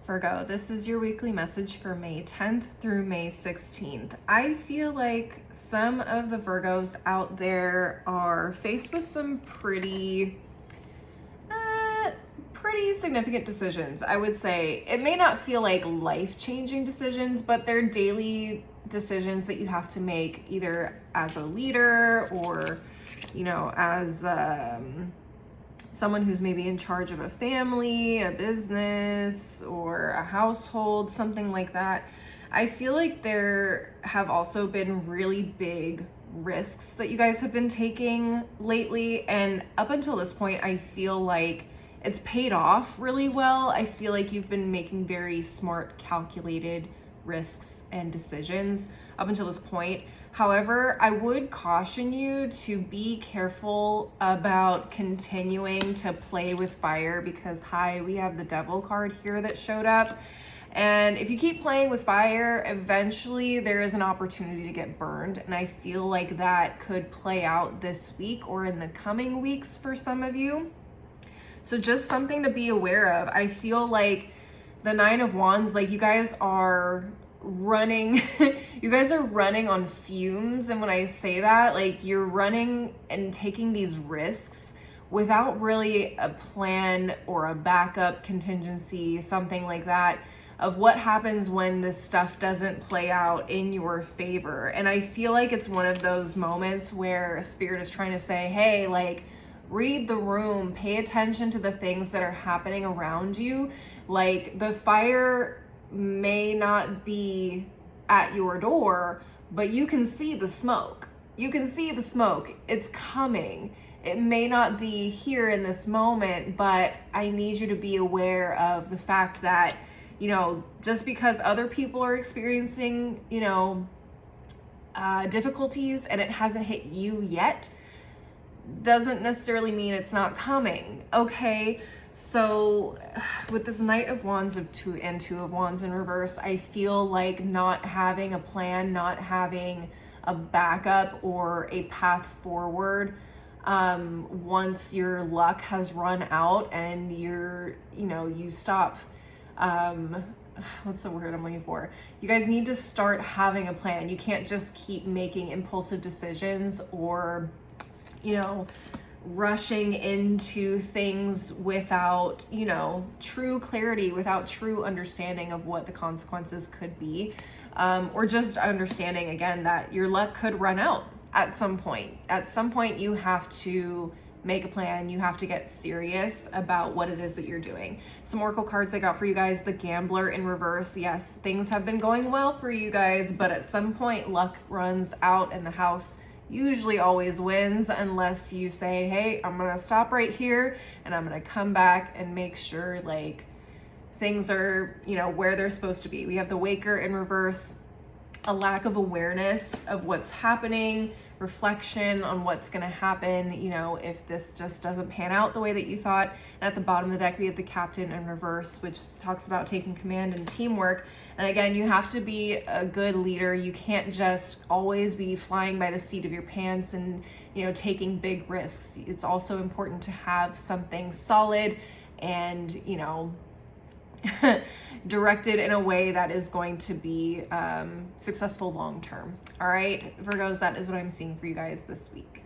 Virgo, this is your weekly message for May 10th through May 16th. I feel like some of the Virgos out there are faced with some pretty significant decisions. I would say it may not feel like life-changing decisions, but they're daily decisions that you have to make either as a leader or, as someone who's maybe in charge of a family, a business, or a household, something like that. I feel like there have also been really big risks that you guys have been taking lately. And up until this point, I feel like it's paid off really well. I feel like you've been making very smart, calculated risks and decisions up until this point. However, I would caution you to be careful about continuing to play with fire because, we have the devil card here that showed up. And if you keep playing with fire, eventually there is an opportunity to get burned. And I feel like that could play out this week or in the coming weeks for some of you. So just something to be aware of. I feel like the Nine of Wands, like you guys are running on fumes. And when I say that, like you're running and taking these risks without really a plan or a backup contingency, something like that, of what happens when this stuff doesn't play out in your favor. And I feel like it's one of those moments where Spirit is trying to say, hey, like, read the room, pay attention to the things that are happening around you. Like the fire may not be at your door, but you can see the smoke. You can see the smoke. It's coming. It may not be here in this moment, but I need you to be aware of the fact that, just because other people are experiencing, difficulties and it hasn't hit you yet, doesn't necessarily mean it's not coming. Okay, so with this Knight of Wands and Two of Wands in reverse, I feel like not having a plan, not having a backup or a path forward once your luck has run out and you stop, what's the word I'm looking for? You guys need to start having a plan. You can't just keep making impulsive decisions or rushing into things without, true clarity, without true understanding of what the consequences could be, or just understanding again that your luck could run out at some point. At some point you have to make a plan. You have to get serious about what it is that you're doing. Some oracle cards I got for you guys. The Gambler in reverse. Yes, things have been going well for you guys, but at some point luck runs out and the house usually always wins unless you say, hey, I'm gonna stop right here and I'm gonna come back and make sure like things are, where they're supposed to be. We have the Waker in reverse, a lack of awareness of what's happening, reflection on what's going to happen, if this just doesn't pan out the way that you thought. And at the bottom of the deck, we have the Captain in reverse, which talks about taking command and teamwork. And again, you have to be a good leader. You can't just always be flying by the seat of your pants and, taking big risks. It's also important to have something solid and, directed in a way that is going to be successful long term. All right, Virgos, that is what I'm seeing for you guys this week.